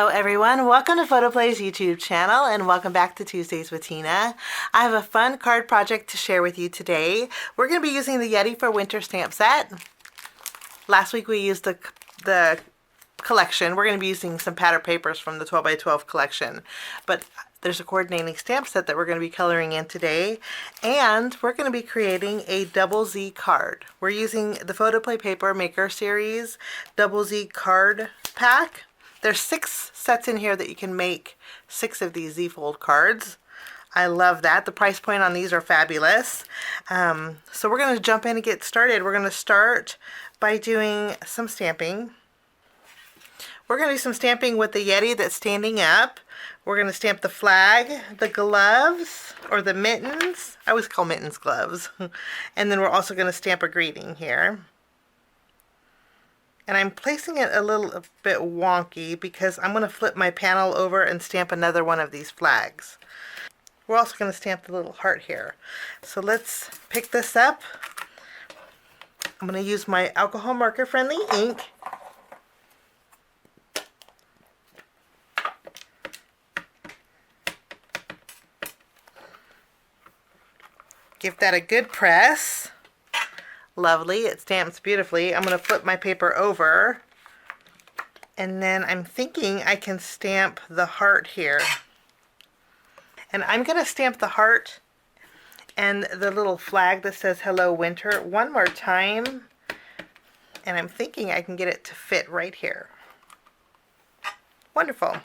Hello everyone, welcome to Photoplay's YouTube channel and welcome back to Tuesdays with Tina. I have a fun card project to share with you today. We're going to be using the Yeti for Winter stamp set. Last week we used the collection. We're going to be using some pattern papers from the 12 by 12 collection. But there's a coordinating stamp set that we're going to be coloring in today. And we're going to be creating a double Z card. We're using the Photoplay Paper Maker Series double Z card pack. There's 6 sets in here that you can make 6 of these Z-fold cards. I love that. The price point on these are fabulous. So we're going to jump in and get started. We're going to start by doing some stamping. We're going to do some stamping with the Yeti that's standing up. We're going to stamp the flag, the gloves, or the mittens. I always call mittens gloves. And then we're also going to stamp a greeting here. And I'm placing it a little bit wonky because I'm going to flip my panel over and stamp another one of these flags. We're also going to stamp the little heart here. So let's pick this up. I'm going to use my alcohol marker friendly ink. Give that a good press. Lovely, it stamps beautifully. I'm going to flip my paper over and then I'm thinking I can stamp the heart here. And I'm going to stamp the heart and the little flag that says Hello Winter one more time, and I'm thinking I can get it to fit right here. Wonderful.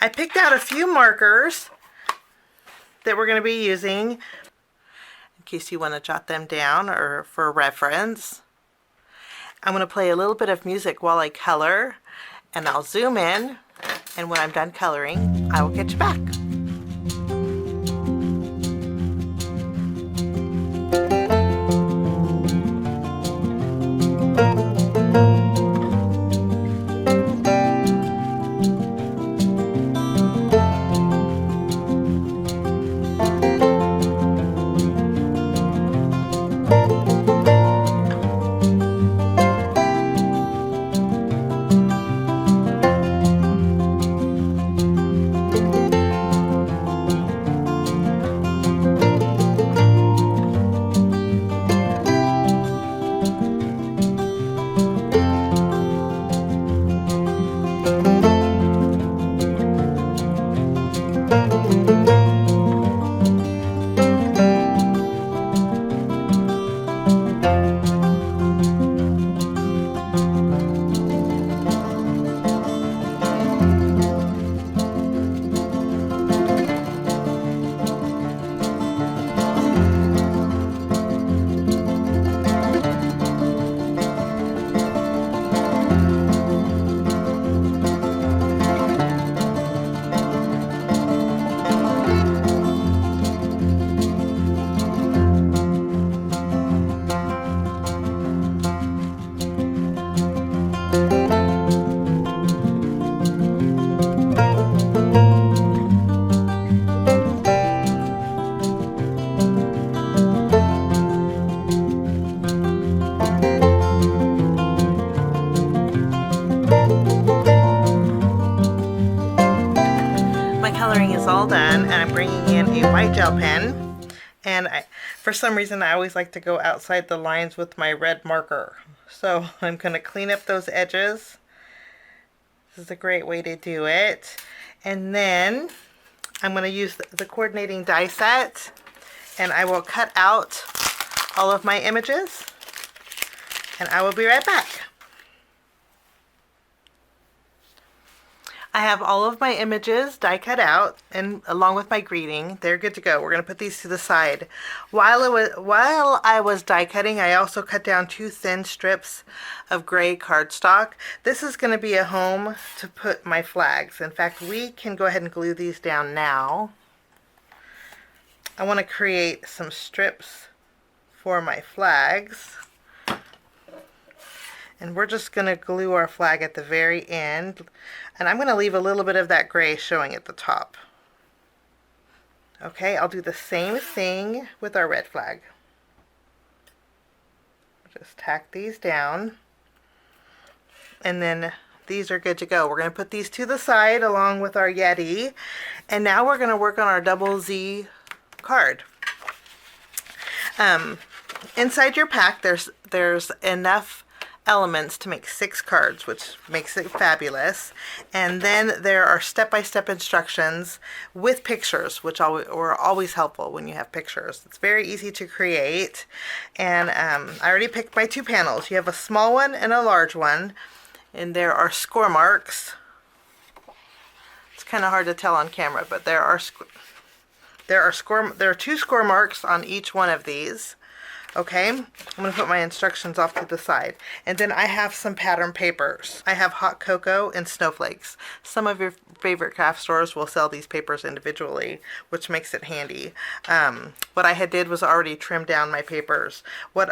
I picked out a few markers that we're going to be using in case you want to jot them down or for reference. I'm going to play a little bit of music while I color, and I'll zoom in, and when I'm done coloring, I will get you back. All done, and I'm bringing in a white gel pen, and for some reason I always like to go outside the lines with my red marker, so I'm going to clean up those edges. This is a great way to do it. And then I'm going to use the coordinating die set, and I will cut out all of my images, and I will be right back. I have all of my images die cut out, and along with my greeting, they're good to go. We're going to put these to the side. While I was die cutting, I also cut down 2 thin strips of gray cardstock. This is going to be a home to put my flags. In fact, we can go ahead and glue these down now. I want to create some strips for my flags. And we're just going to glue our flag at the very end. And I'm going to leave a little bit of that gray showing at the top. Okay, I'll do the same thing with our red flag. Just tack these down. And then these are good to go. We're going to put these to the side along with our Yeti. And now we're going to work on our double Z card. Inside your pack, there's enough elements to make 6 cards, which makes it fabulous. And then there are step-by-step instructions with pictures, which are always helpful when you have pictures. It's very easy to create. And I already picked my 2 panels. You have a small one and a large one, and there are score marks. It's kind of hard to tell on camera, but there are 2 score marks on each one of these. Okay, I'm going to put my instructions off to the side. And then I have some pattern papers. I have hot cocoa and snowflakes. Some of your favorite craft stores will sell these papers individually, which makes it handy. What I did was already trim down my papers. What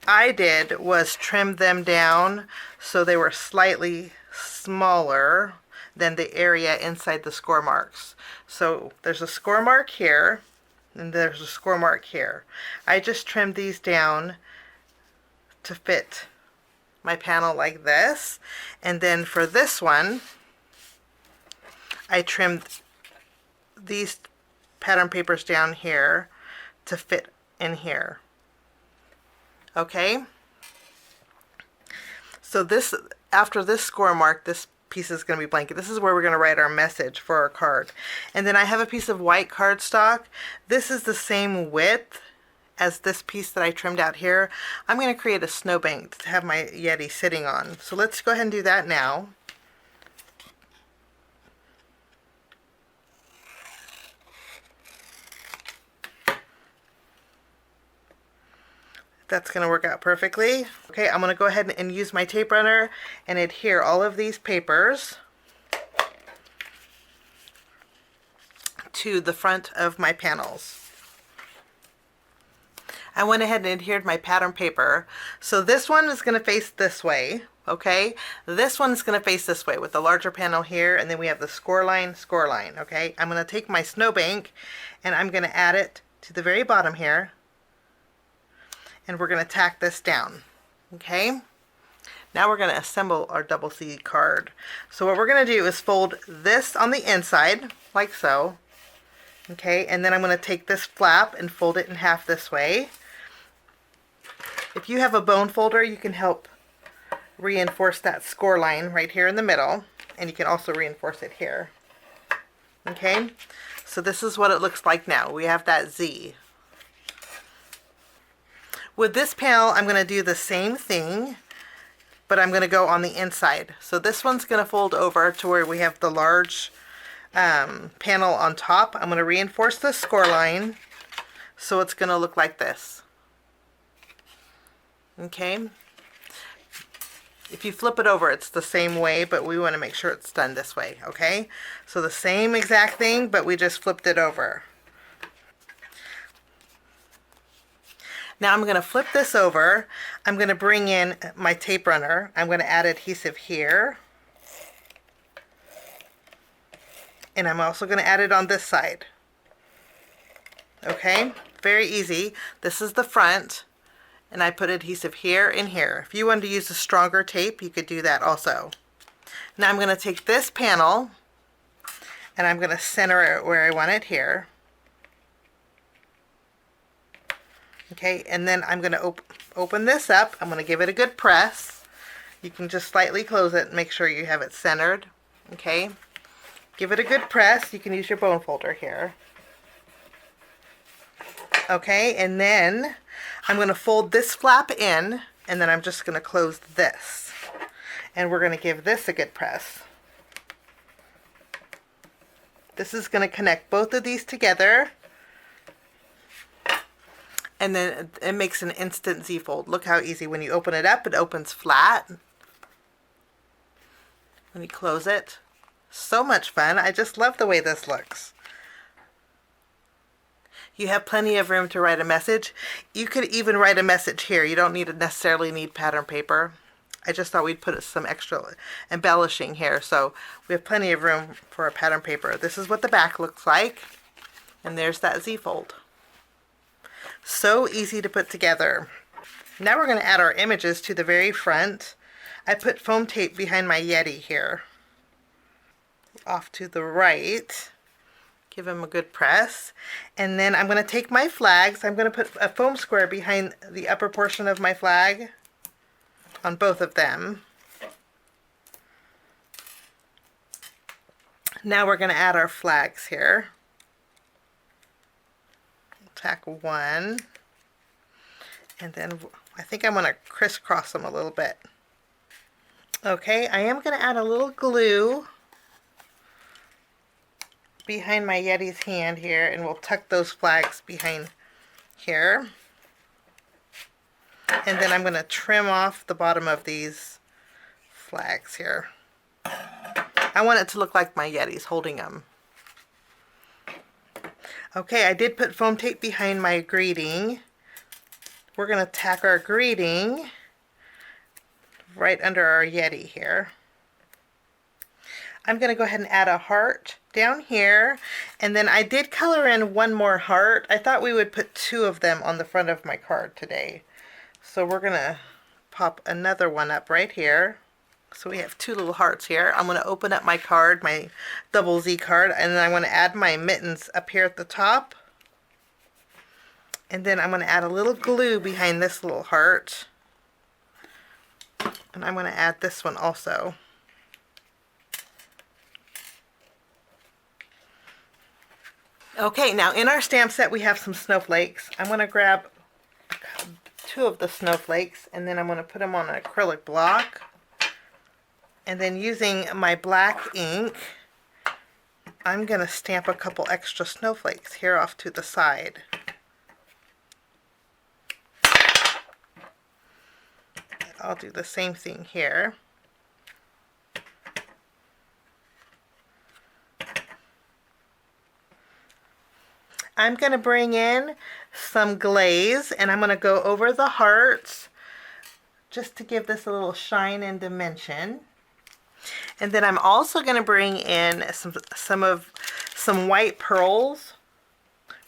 I did was trim them down so they were slightly smaller than the area inside the score marks. So there's a score mark here. And there's a score mark here. I just trimmed these down to fit my panel like this. And then for this one, I trimmed these pattern papers down here to fit in here. Okay? So this, after this score mark, this piece is going to be blank. This is where we're going to write our message for our card. And then I have a piece of white cardstock. This is the same width as this piece that I trimmed out here. I'm going to create a snowbank to have my Yeti sitting on. So let's go ahead and do that now. That's going to work out perfectly. Okay, I'm going to go ahead and use my tape runner and adhere all of these papers to the front of my panels. I went ahead and adhered my pattern paper. So this one is going to face this way, okay? This one is going to face this way with the larger panel here, and then we have the score line, okay? I'm going to take my snowbank and I'm going to add it to the very bottom here. And we're going to tack this down, okay? Now we're going to assemble our double C card. So what we're going to do is fold this on the inside, like so, okay? And then I'm going to take this flap and fold it in half this way. If you have a bone folder, you can help reinforce that score line right here in the middle, and you can also reinforce it here, okay? So this is what it looks like now. We have that Z. With this panel, I'm going to do the same thing, but I'm going to go on the inside. So this one's going to fold over to where we have the large panel on top. I'm going to reinforce the score line, so it's going to look like this. Okay? If you flip it over, it's the same way, but we want to make sure it's done this way, okay? So the same exact thing, but we just flipped it over. Now I'm going to flip this over. I'm going to bring in my tape runner. I'm going to add adhesive here. And I'm also going to add it on this side. Okay, very easy. This is the front. And I put adhesive here and here. If you wanted to use a stronger tape, you could do that also. Now I'm going to take this panel and I'm going to center it where I want it here. Okay, and then I'm going to open this up. I'm going to give it a good press. You can just slightly close it and make sure you have it centered. Okay, give it a good press. You can use your bone folder here. Okay, and then I'm going to fold this flap in, and then I'm just going to close this. And we're going to give this a good press. This is going to connect both of these together. And then it makes an instant Z-fold. Look how easy. When you open it up, it opens flat. When you close it, so much fun. I just love the way this looks. You have plenty of room to write a message. You could even write a message here. You don't necessarily need pattern paper. I just thought we'd put some extra embellishing here. So we have plenty of room for a pattern paper. This is what the back looks like. And there's that Z-fold. So easy to put together. Now we're going to add our images to the very front. I put foam tape behind my Yeti here. Off to the right. Give them a good press. And then I'm going to take my flags. I'm going to put a foam square behind the upper portion of my flag on both of them. Now we're going to add our flags here. Tack one. And then I think I'm going to crisscross them a little bit. Okay, I am going to add a little glue behind my Yeti's hand here, and we'll tuck those flags behind here. And then I'm going to trim off the bottom of these flags here. I want it to look like my Yeti's holding them. Okay, I did put foam tape behind my greeting. We're going to tack our greeting right under our Yeti here. I'm going to go ahead and add a heart down here, and then I did color in one more heart. I thought we would put two of them on the front of my card today. So we're going to pop another one up right here. So we have two little hearts here. I'm going to open up my card, my double Z card, and then I'm going to add my mittens up here at the top. And then I'm going to add a little glue behind this little heart. And I'm going to add this one also. Okay, now in our stamp set we have some snowflakes. I'm going to grab two of the snowflakes, and then I'm going to put them on an acrylic block. And then using my black ink, I'm going to stamp a couple extra snowflakes here off to the side. I'll do the same thing here. I'm going to bring in some glaze, and I'm going to go over the hearts just to give this a little shine and dimension. And then I'm also going to bring in some white pearls.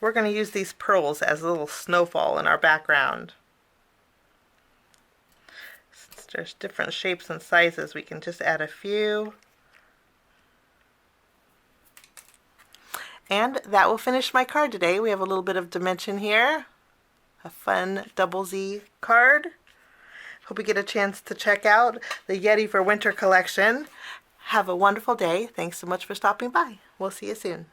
We're going to use these pearls as a little snowfall in our background. Since there's different shapes and sizes, we can just add a few. And that will finish my card today. We have a little bit of dimension here. A fun double Z card. Hope you get a chance to check out the Yeti for Winter collection. Have a wonderful day. Thanks so much for stopping by. We'll see you soon.